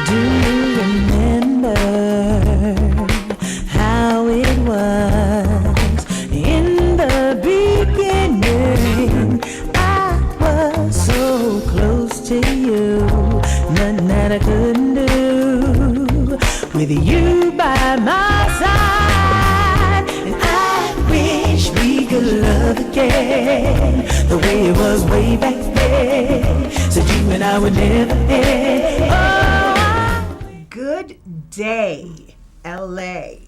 Do you remember how it was in the beginning? I was so close to you, nothing that I couldn't do with you by my side. And I wish we could love again the way it was way back then. So you and I would never end. Good day, LA.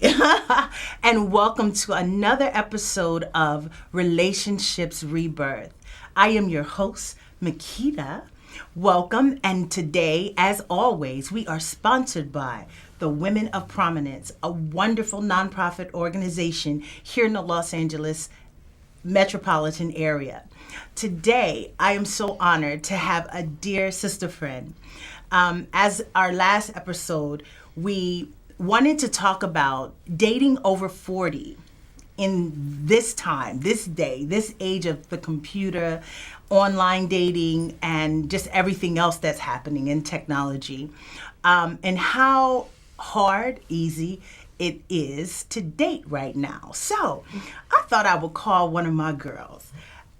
And welcome to another episode of Relationships Rebirth. I am your host, Makeda. Welcome, and today, as always, we are sponsored by the Women of Prominence, a wonderful nonprofit organization here in the Los Angeles metropolitan area. Today, I am so honored to have a dear sister friend. As our last episode, we wanted to talk about dating over 40 in this time, this day, this age of the computer, online dating, and just everything else that's happening in technology, and how hard, easy it is to date right now. So I thought I would call one of my girls,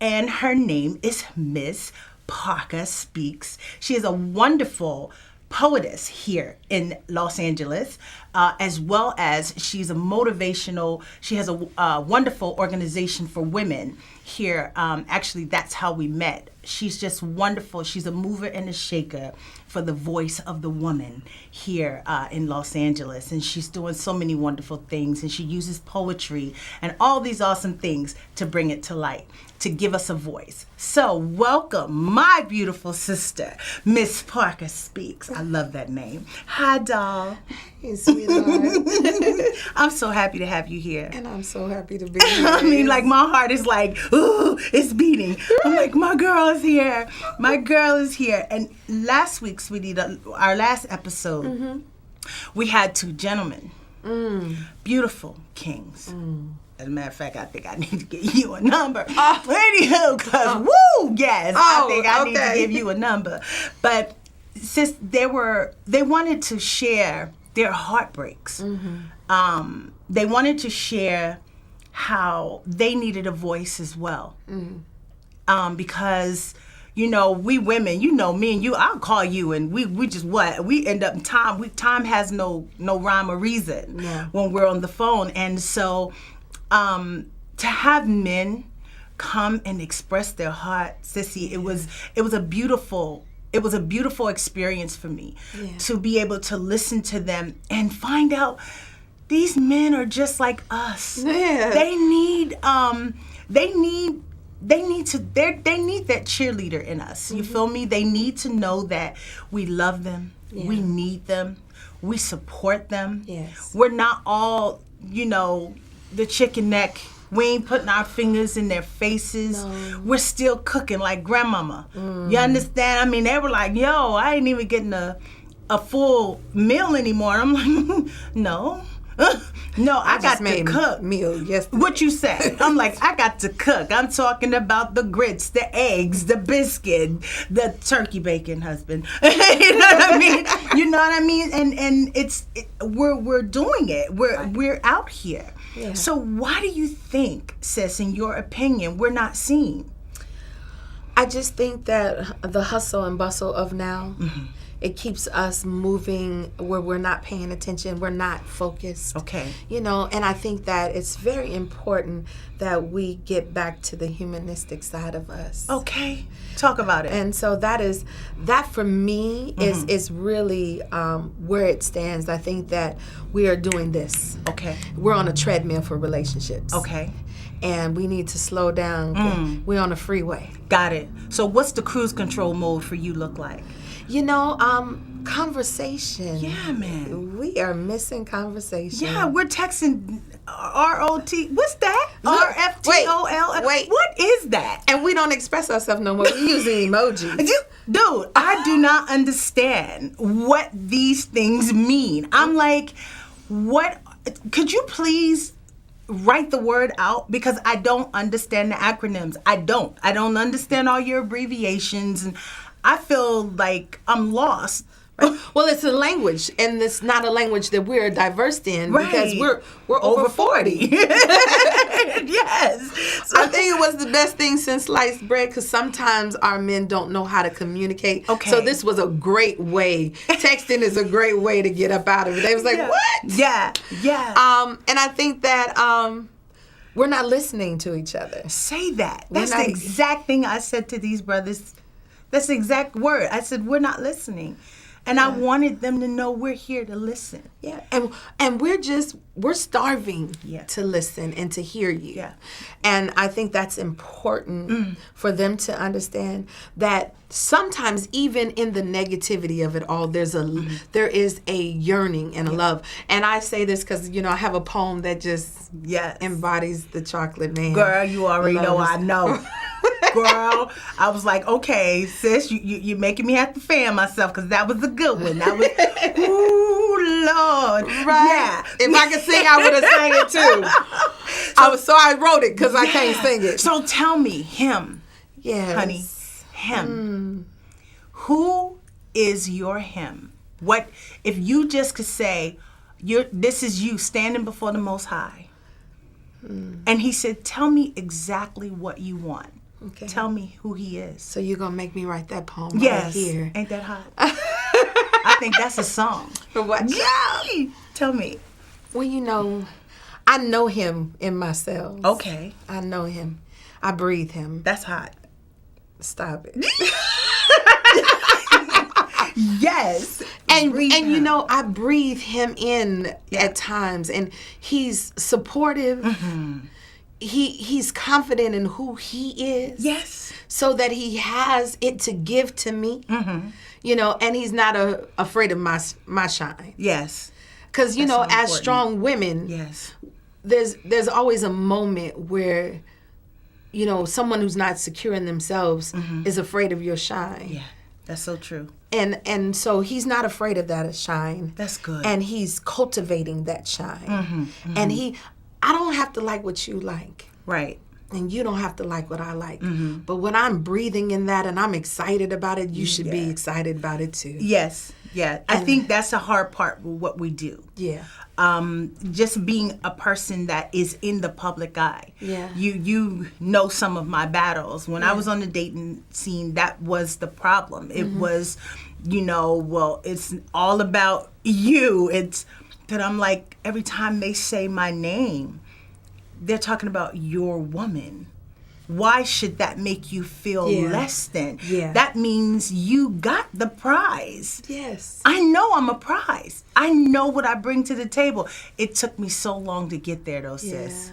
and her name is Miss Parker Speaks. She is a wonderful poetess here in Los Angeles, as well as she's a motivational, she has a wonderful organization for women here. Actually, that's how we met. She's just wonderful. She's a mover and a shaker for the voice of the woman here in Los Angeles. And she's doing so many wonderful things. And she uses poetry and all these awesome things to bring it to light, to give us a voice. So welcome my beautiful sister, Miss Parker Speaks. I love that name. Hi, doll. Hey, sweetheart. I'm so happy to have you here. And I'm so happy to be here. I mean, like, my heart is like, ooh, it's beating. I'm like, my girl is here. My girl is here. And last week, sweetie, our last episode, we had two gentlemen, beautiful kings. As a matter of fact, I think I need to give you a number. Anywho, because, woo, yes, I think I need to give you a number. But since they wanted to share their heartbreaks. They wanted to share how they needed a voice as well. Because, you know, we women, you know, me and you, I'll call you and we just we end up in time has no rhyme or reason when we're on the phone. And so to have men come and express their heart, sissy, it was a beautiful experience for me to be able to listen to them and find out these men are just like us. Yeah. They need that cheerleader in us. You feel me? They need to know that we love them. Yeah. We need them. We support them. Yes. We're not all, you know, the chicken neck. We ain't putting our fingers in their faces. No. We're still cooking like grandmama. You understand? I mean, they were like, yo, I ain't even getting a full meal anymore. I'm like, no. No, I got to cook. Meal yesterday. What you say? I'm like, I got to cook. I'm talking about the grits, the eggs, the biscuit, the turkey bacon, husband. You know what I mean? You know what I mean? And we're doing it. We're out here. Yeah. So why do you think, sis, in your opinion, we're not seen? I just think that the hustle and bustle of now, it keeps us moving where we're not paying attention, we're not focused. Okay. You know, and I think that it's very important that we get back to the humanistic side of us. Okay. Talk about it. And so that for me is really where it stands. I think that we are doing this. Okay. We're on a treadmill for relationships. Okay. And we need to slow down. We're on a freeway. Got it. So what's the cruise control mode for you look like? You know, conversation. Yeah, man. We are missing conversation. Yeah, we're texting R-O-T. What's that? R-F-T-O-L. Wait. What is that? And we don't express ourselves no more. We're using emojis. Dude, I do not understand what these things mean. I'm like, what? Could you please write the word out? Because I don't understand the acronyms. I don't understand all your abbreviations, and I feel like I'm lost Well, it's a language, and it's not a language that we're diverse in because we're over 40. Yes. So I think it was the best thing since sliced bread because sometimes our men don't know how to communicate. Okay. So this was a great way. Texting is a great way to get up out of it. They was like, what? Yeah. And I think that we're not listening to each other. Say that. That's the exact thing I said to these brothers. That's the exact word. I said, we're not listening. And I wanted them to know we're here to listen. Yeah. And we're starving to listen and to hear you. Yeah. And I think that's important for them to understand that sometimes even in the negativity of it all, there is a yearning and a love. And I say this because, I have a poem that just embodies the chocolate man. Girl, you already know I know. Girl, I was like, okay, sis, you're making me have to fan myself because that was a good one. That was, ooh, Lord. Right. Yeah. If I could sing, I would have sang it too. So I wrote it because I can't sing it. So tell me, him. Yes. Honey, him. Who is your him? What, if you just could say, this is you standing before the Most High. And he said, tell me exactly what you want. Okay. Tell me who he is. So you're going to make me write that poem right here. Ain't that hot? I think that's a song. What? Yeah. Tell me. Well, I know him in myself. Okay. I know him. I breathe him. That's hot. Stop it. Yes. And I breathe him in at times, and he's supportive. He's confident in who he is. Yes. So that he has it to give to me. And he's not afraid of my shine. Yes. Because, so as strong women, there's always a moment where, someone who's not secure in themselves is afraid of your shine. Yeah, that's so true. And so he's not afraid of that shine. That's good. And he's cultivating that shine. And I don't have to like what you like. Right. And you don't have to like what I like. But when I'm breathing in that and I'm excited about it, you should be excited about it too. Yes. Yeah. I think that's the hard part with what we do. Yeah. Just being a person that is in the public eye. Yeah. You know some of my battles. When I was on the dating scene, that was the problem. It was, it's all about you. It's that I'm like, every time they say my name, they're talking about your woman. Why should that make you feel less than? Yeah. That means you got the prize. Yes. I know I'm a prize. I know what I bring to the table. It took me so long to get there, though, sis.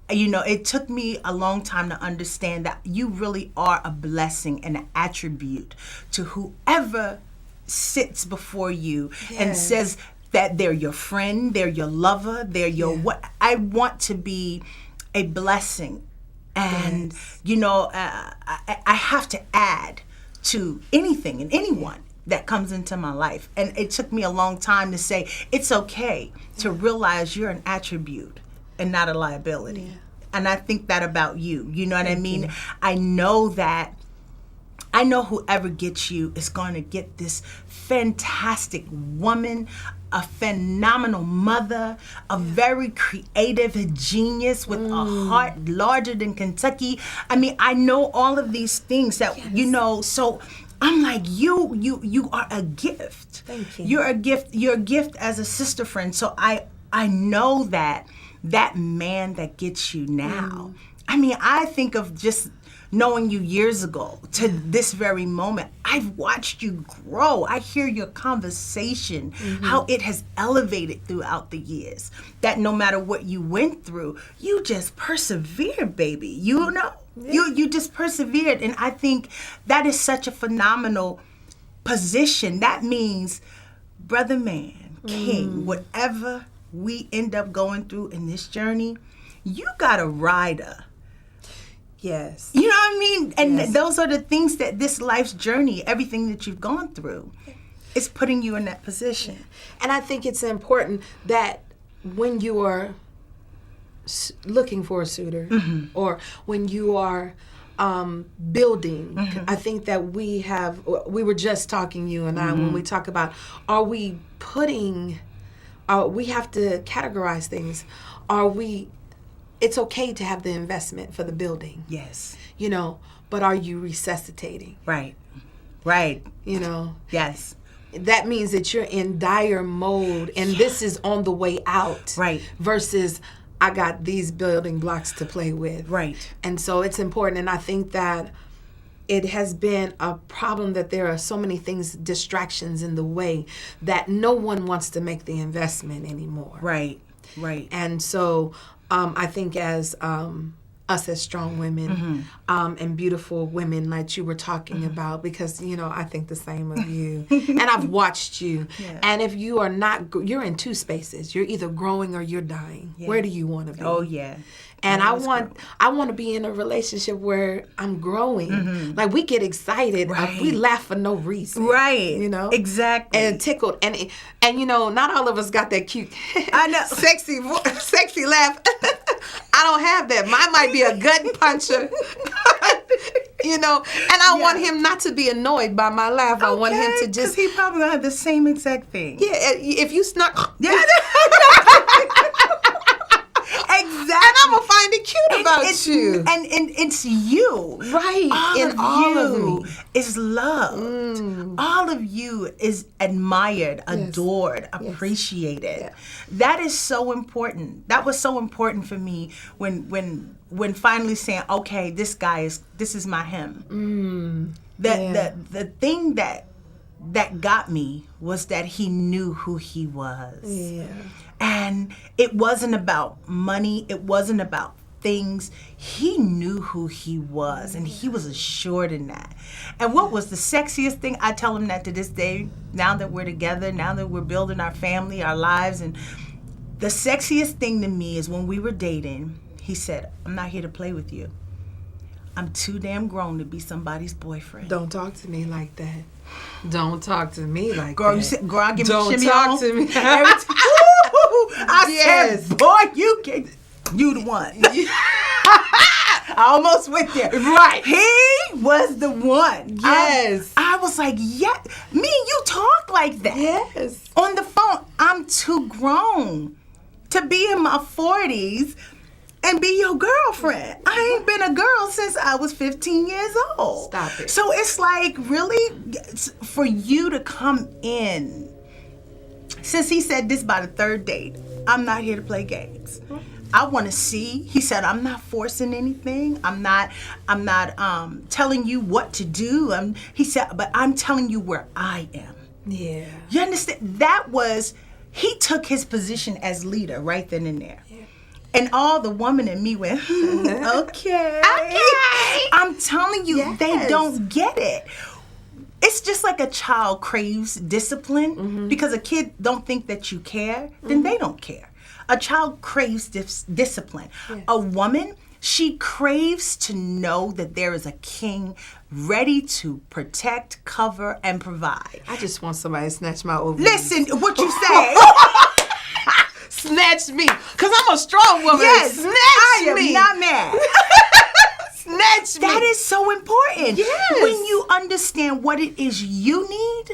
It took me a long time to understand that you really are a blessing and an attribute to whoever sits before you and says that they're your friend, they're your lover, they're your what. I want to be a blessing. And, I have to add to anything and anyone that comes into my life. And it took me a long time to say, it's okay to realize you're an attribute and not a liability. Yeah. And I think that about you. You know what I mean? I know whoever gets you is going to get this fantastic woman, a phenomenal mother, a very creative genius with a heart larger than Kentucky. I mean, I know all of these things that, so I'm like, you are a gift. Thank you. You're a gift. You're a gift as a sister friend. So I know that man that gets you now. I mean, I think of just knowing you years ago to this very moment. I've watched you grow. I hear your conversation, how it has elevated throughout the years. That no matter what you went through, you just persevered, baby. You just persevered. And I think that is such a phenomenal position. That means, brother man, king, whatever we end up going through in this journey, you got a rider. Yes. You know what I mean? And those are the things that this life's journey, everything that you've gone through, is putting you in that position. And I think it's important that when you are looking for a suitor or when you are building. I think that we were just talking, you and I, when we talk about, are we putting, we have to categorize things. It's okay to have the investment for the building. Yes. You know, but are you resuscitating? Right. Right. You know? Yes. That means that you're in dire mode and this is on the way out. Right. Versus, I got these building blocks to play with. Right. And so it's important. And I think that it has been a problem that there are so many things, distractions in the way, that no one wants to make the investment anymore. Right. Right. And so I think as us as strong women and beautiful women like you were talking about, because, you know, I think the same of you. And I've watched you. Yeah. And if you are not, you're in two spaces. You're either growing or you're dying. Yeah. Where do you want to be? Oh, yeah. And I want to be in a relationship where I'm growing. Like, we get excited. Right. We laugh for no reason. Right. You know? Exactly. And tickled. And you know, not all of us got that cute, I know. sexy laugh. I don't have that. Mine might be a gut puncher. You know, and I want him not to be annoyed by my laugh. I want him to just... because he probably going to have the same exact thing. Yeah, if you snuck... Yeah. Exactly. And I'm going to find it cute about you. And it's you. Right. All of you is loved. All of you is admired, adored, appreciated. Yeah. That is so important. That was so important for me when finally saying, okay, this is my him. The thing that got me was that he knew who he was. Yeah. And it wasn't about money. It wasn't about things. He knew who he was, and he was assured in that. And what was the sexiest thing? I tell him that to this day, now that we're together, now that we're building our family, our lives, and the sexiest thing to me is when we were dating, he said, I'm not here to play with you. I'm too damn grown to be somebody's boyfriend. Don't talk to me like that. Don't talk to me like girl, that. Girl, I give Don't me shimmy talk on. to me. I said, boy, you the one. I almost went there. Right. He was the one. Yes. I was like, yeah. Me and you talk like that. Yes. On the phone, I'm too grown to be in my 40s and be your girlfriend. I ain't been a girl since I was 15 years old. Stop it. So it's like, really, for you to come in, since he said this by the third date, I'm not here to play games. I want to see. He said, I'm not forcing anything. I'm not telling you what to do. He said, but I'm telling you where I am. Yeah. You understand? He took his position as leader right then and there. Yeah. And all the woman in me went, okay. I'm telling you, They don't get it. It's just like a child craves discipline because a kid don't think that you care, then they don't care. A child craves discipline. Yeah. A woman, she craves to know that there is a king ready to protect, cover, and provide. I just want somebody to snatch my ovaries. Listen, what you say. Snatch me. Because I'm a strong woman. Yes, snatch I me. am not mad. Snatch me. That is so important. Yes. When you understand what it is you need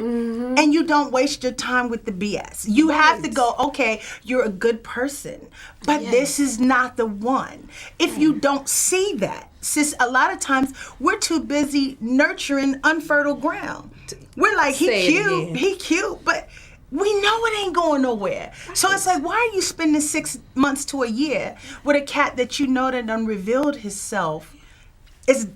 and you don't waste your time with the BS. You have to go, okay, you're a good person, but this is not the one. If you don't see that, sis, a lot of times we're too busy nurturing unfertile ground. We're like, he cute, but we know it ain't going nowhere. So it's like, why are you spending 6 months to a year with a cat that you know that done revealed himself?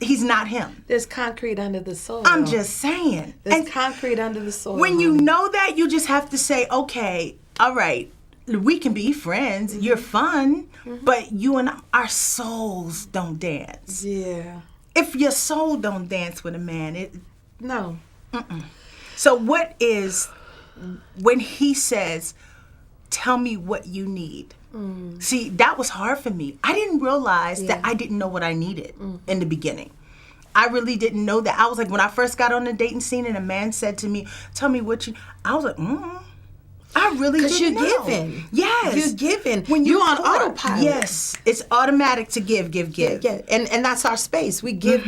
He's not him. There's concrete under the soil. I'm just saying. There's concrete under the soil. When you know that, you just have to say, okay, all right, we can be friends. You're fun, but you and our souls don't dance. Yeah. If your soul don't dance with a man, no. So what is, when he says, tell me what you need. See, that was hard for me. I didn't realize that I didn't know what I needed in the beginning. I really didn't know that. I was like, when I first got on the dating scene and a man said to me, tell me what you, I was like, I really didn't know. Because you're giving. Yes. You're giving. When you're on pour, autopilot. Yes. It's automatic to give. Yeah. And that's our space. We give.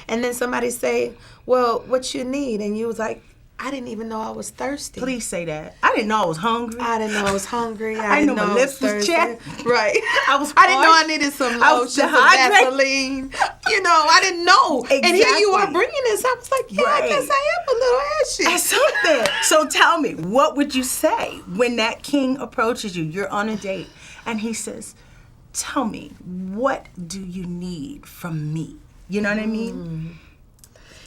And then somebody say, well, what you need? And you was like, I didn't even know I was thirsty. Please say that. I didn't know I was hungry. I didn't know I was hungry. I didn't know my lips was chapped. Right. I didn't know I needed some lotion, some Vaseline. I didn't know. Exactly. And here you are bringing this. I was like, yeah, I guess I am a little ashy. That's something. So tell me, what would you say when that king approaches you? You're on a date, and he says, tell me, what do you need from me? You know what I mean?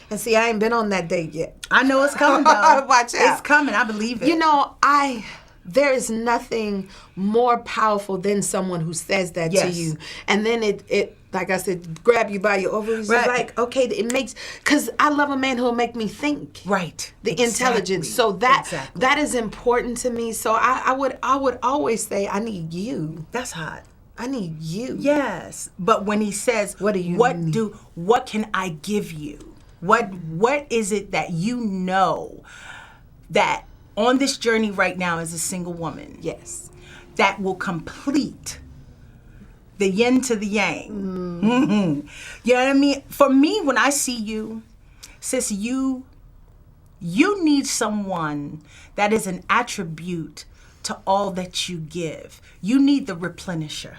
And see, I ain't been on that date yet. I know it's coming, though. Watch out. It's coming. I believe it. There is nothing more powerful than someone who says that to you. And then it like I said, grab you by your ovaries. Right. Like, okay, it makes, because I love a man who'll make me think. Right. The intelligence. So that is important to me. So I would always say, I need you. That's hot. I need you. Yes. But when he says, what can I give you? What is it that you know that on this journey right now as a single woman? Yes. That will complete the yin to the yang. Mm-hmm. You know what I mean? For me, when I see you, sis, you need someone that is an attribute to all that you give. You need the replenisher.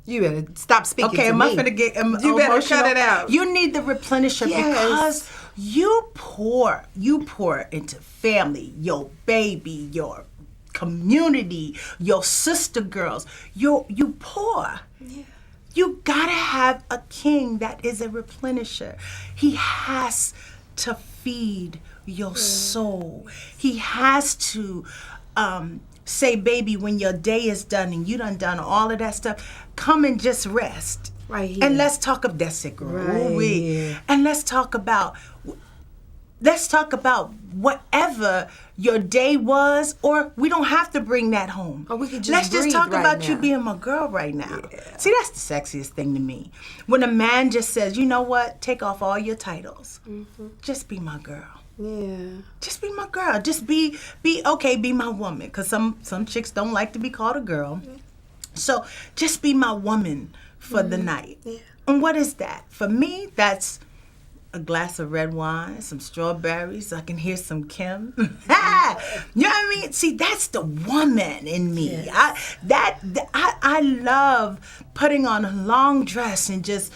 You better stop speaking to me. Okay, am I finna get emotional? You better cut it out. You need the replenisher because you pour into family, your baby, your community, your sister girls. You pour. Yeah. You gotta have a king that is a replenisher. He has to feed your soul. He has to say, baby, when your day is done and you done all of that stuff, come and just rest. Right here. And let's talk of that's it, girl. Right here. And let's talk about whatever your day was, or we don't have to bring that home. Or we could just let's just talk right about now. you being my girl right now. Yeah. See, that's the sexiest thing to me. When a man just says, you know what, take off all your titles. Mm-hmm. Just be my girl. Yeah. Just be my girl. Just be my woman. Because some chicks don't like to be called a girl. Yeah. So just be my woman for the night. Yeah. And what is that? For me, that's a glass of red wine, some strawberries. I can hear some Kim. You know what I mean? See, that's the woman in me. Yes. I love putting on a long dress and just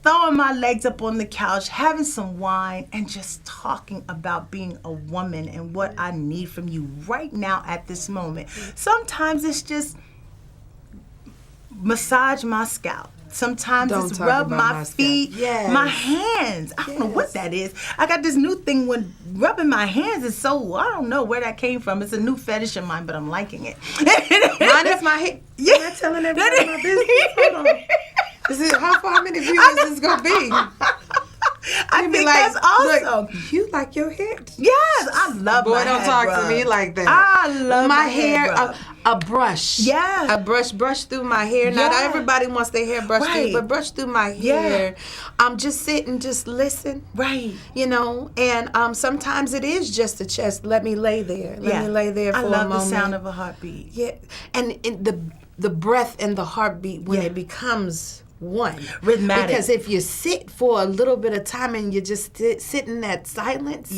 throwing my legs up on the couch, having some wine, and just talking about being a woman and what I need from you right now at this moment. Sometimes it's just massage my scalp. Sometimes it's rub my feet, my hands. I don't know what that is. I got this new thing when rubbing my hands is so, I don't know where that came from. It's a new fetish of mine, but I'm liking it. Mine is my head. Yeah. I'm not telling everybody my business. Hold on. This is how many viewers is going to be? I think that's awesome. Look, you like your hair? Yes, I love my hair. Boy, don't talk to me like that. I love my hair. A brush. Yeah. A brush through my hair. Yeah. Not everybody wants their hair brushed through, but brush through my hair. Just sit and just listen. Right. And sometimes it is just a chest. Let me lay there. Let me lay there for a moment. I love the sound of a heartbeat. Yeah. And the breath and the heartbeat when it becomes one. Rhythmatic. Because if you sit for a little bit of time and you just sit in that silence,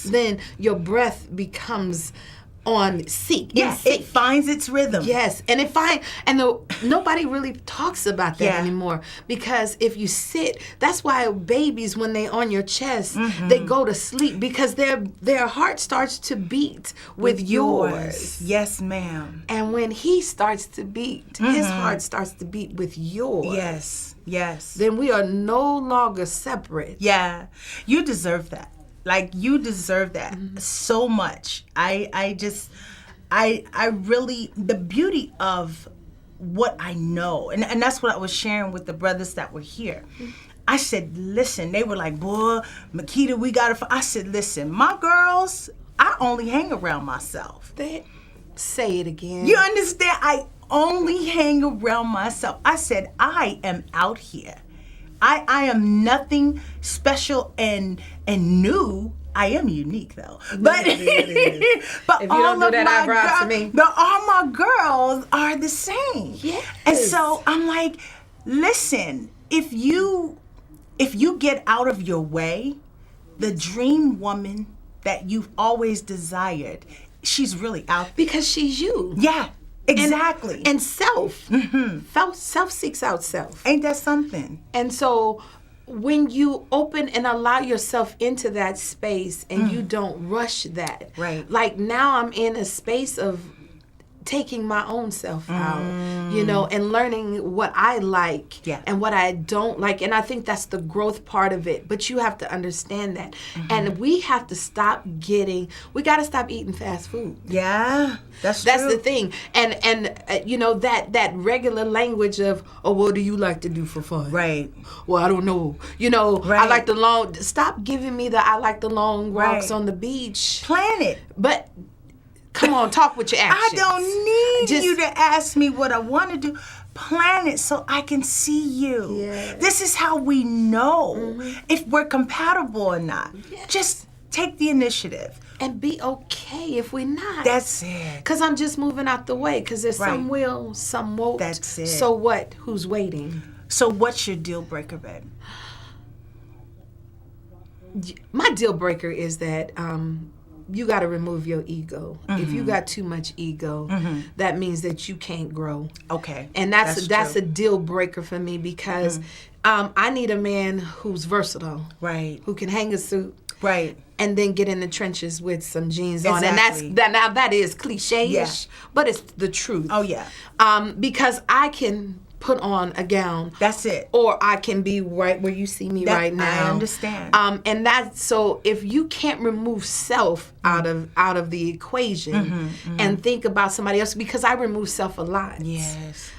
then your breath becomes on sync. Yes, it finds its rhythm. Yes, and nobody really talks about that anymore, because if you sit, that's why babies, when they on your chest, they go to sleep, because their heart starts to beat with yours. Yes, ma'am. And when he starts to beat, his heart starts to beat with yours. Yes. Then we are no longer separate. Yeah, you deserve that. Like, you deserve that so much. I really, the beauty of what I know, and that's what I was sharing with the brothers that were here. I said, listen, they were like, boy, Makeda, we got to, I said, listen, my girls, I only hang around myself. Say it again. You understand? I only hang around myself. I said, I am out here. I am nothing special and new. I am unique though. But but if you don't do that eyebrow to me, all my girls are the same. Yes. And so I'm like, listen, if you get out of your way, the dream woman that you've always desired, she's really out there. Because she's you. Yeah. Exactly. And self. Self seeks out self. Ain't that something? And so when you open and allow yourself into that space and you don't rush that. Right. Like now I'm in a space of taking my own self out, you know, and learning what I like and what I don't like. And I think that's the growth part of it. But you have to understand that. And we have to we got to stop eating fast food. Yeah, that's the thing. And you know, that regular language of, oh, what do you like to do for fun? Right. Well, I don't know. You know, I like the long, stop giving me I like the long walks on the beach. Plan it. But come on, talk with your actions. I don't need you to ask me what I want to do. Plan it so I can see you. Yes. This is how we know if we're compatible or not. Yes. Just take the initiative. And be okay if we're not. That's it. Because I'm just moving out the way. Because there's some will, some won't. That's it. So what? Who's waiting? So what's your deal breaker, babe? My deal breaker is that you got to remove your ego. If you got too much ego, that means that you can't grow. Okay. And that's a deal breaker for me because I need a man who's versatile. Right. Who can hang a suit. Right. And then get in the trenches with some jeans on. And that is cliche-ish, but it's the truth. Oh, yeah. Because I can put on a gown. That's it. Or I can be right where you see me right now. I understand. And that's so if you can't remove self out of the equation and think about somebody else, because I remove self a lot. Yes.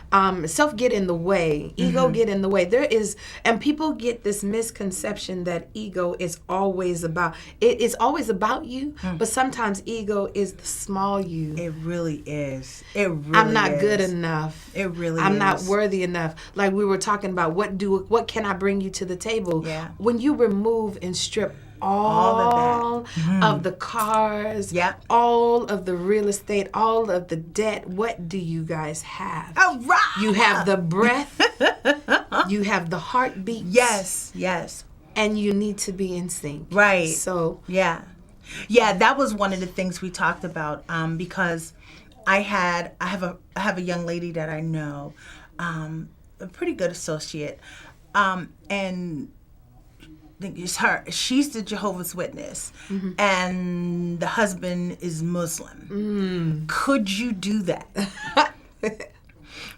Self get in the way, ego get in the way. And people get this misconception that ego is always about, it is always about you, but sometimes ego is the small you. It really is. I'm not good enough. It really I'm is. not worthy enough. Like we were talking about, what can I bring you to the table? Yeah. When you remove and strip all of the cars, all of the real estate, all of the debt, what do you guys have? All right. You have the breath, you have the heartbeat. Yes, yes. And you need to be in sync. Right. So yeah, that was one of the things we talked about because I have a young lady that I know, a pretty good associate, and I think it's her. She's the Jehovah's Witness, and the husband is Muslim. Could you do that? There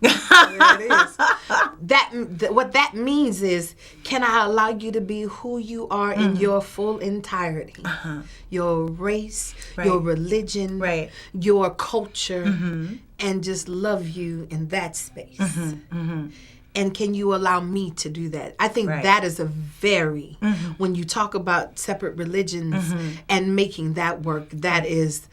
it is. What that means is, can I allow you to be who you are in your full entirety? Your race, your religion, your culture, and just love you in that space. And can you allow me to do that? I think that is a very, when you talk about separate religions and making that work, that is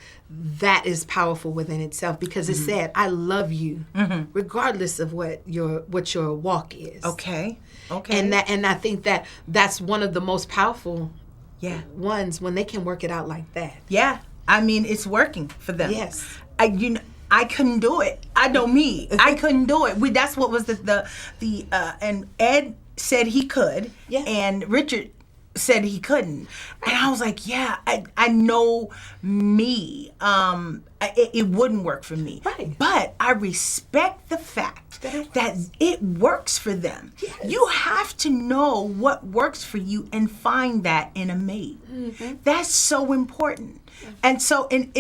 powerful within itself, because it said, I love you regardless of what your walk is. Okay. And I think that's one of the most powerful ones, when they can work it out like that. Yeah. I mean, it's working for them. Yes. I couldn't do it. I know me. I couldn't do it. That's what was and Ed said he could, and Richard said he couldn't, and I was like, yeah, I know me. It wouldn't work for me. Right. But I respect the fact that it works for them. Yes. You have to know what works for you and find that in a mate. That's so important. And so, and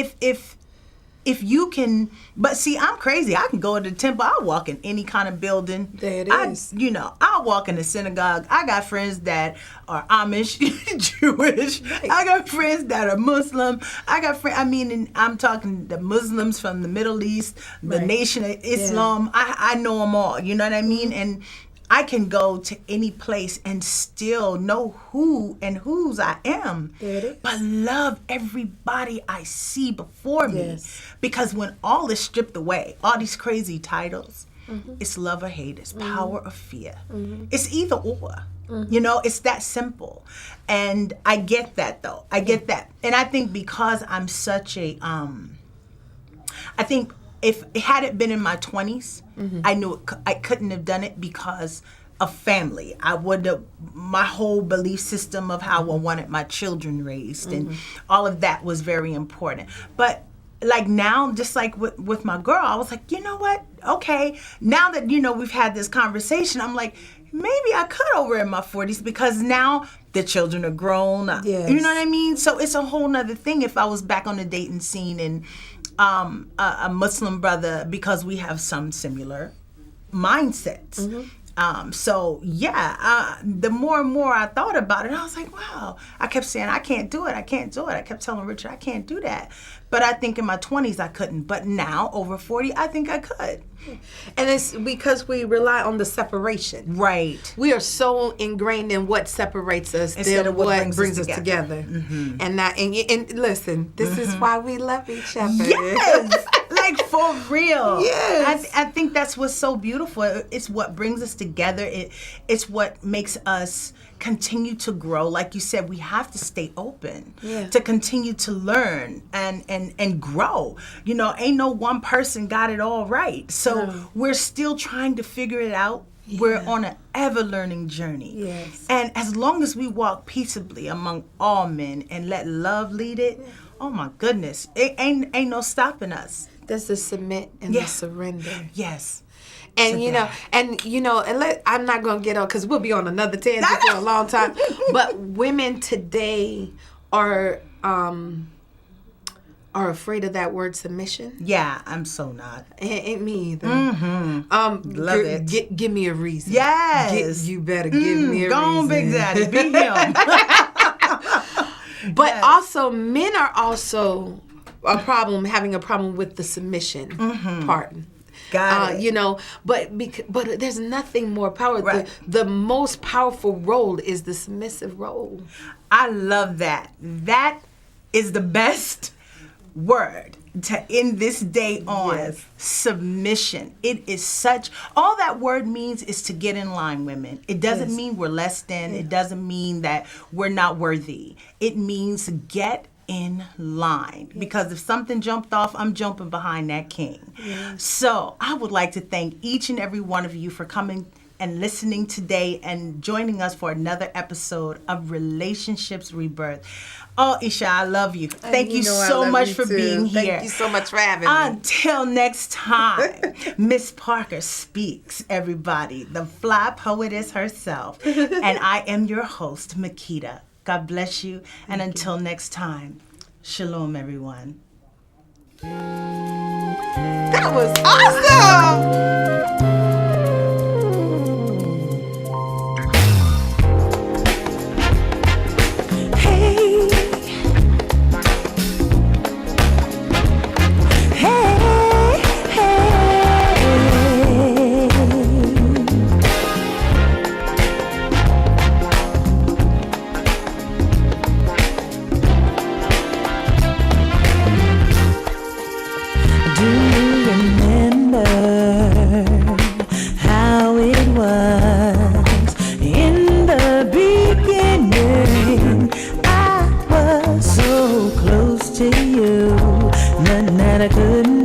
if you can, but see, I'm crazy. I can go to the temple. I'll walk in any kind of building. There it is. I'll walk in the synagogue. I got friends that are Amish, Jewish. Right. I got friends that are Muslim. And I'm talking the Muslims from the Middle East, the Nation of Islam. Yeah. I know them all. You know what I mean? And I can go to any place and still know who and whose I am. There it is. But love everybody I see before me. Yes. Because when all is stripped away, all these crazy titles, It's love or hate. It's power or fear. It's either or. You know, it's that simple. And I get that, though. I get that. And I think because I'm such a, I think if it had it been in my 20s, I knew I couldn't have done it because of family. I would have, my whole belief system of how I wanted my children raised and all of that was very important. But like now, just like with my girl, I was like, you know what? Okay, now that, you know, we've had this conversation, I'm like, maybe I could over in my 40s because now the children are grown. Yes. You know what I mean? So it's a whole nother thing if I was back on the dating scene and a Muslim brother, because we have some similar mindsets. So yeah, the more and more I thought about it, I was like, wow. I kept saying, I can't do it. I can't do it. I kept telling Richard, I can't do that. But I think in my 20s I couldn't. But now, over 40, I think I could. And it's because we rely on the separation. Right. We are so ingrained in what separates us Instead than of what brings us together. And that, and listen, this is why we love each other. Yes. Like for real. Yes. I think that's what's so beautiful. It's what brings us together. It's what makes us continue to grow. Like you said, we have to stay open to continue to learn and grow. You know, ain't no one person got it all right. So we're still trying to figure it out. We're on an ever-learning journey. Yes. And as long as we walk peaceably among all men and let love lead it, oh my goodness, it ain't no stopping us. There's the submit and the surrender. Yes. And I'm not gonna get on because we'll be on another tangent for a long time. But women today are afraid of that word submission. Yeah, I'm so not. Ain't me either. Love it. Give me a reason. Yes. You better give me a reason. Go on, Big Daddy. Be him. But also, men are also having a problem with the submission part. Got it. You know, but there's nothing more powerful. Right. The most powerful role is the submissive role. I love that. That is the best word to end this day on. Yes. Submission. It is such, all that word means is to get in line, women. It doesn't mean we're less than. It doesn't mean that we're not worthy. It means get in line, because if something jumped off, I'm jumping behind that king. So I would like to thank each and every one of you for coming and listening today and joining us for another episode of Relationships Rebirth. Oh, Isha, I love you. Thank you so much for being here. Thank you so much for having me. Until next time, Miss Parker speaks, everybody, the fly poetess herself. And I am your host, Makeda. God bless you. And until next time, shalom, everyone. That was awesome! To you, nothing that I couldn't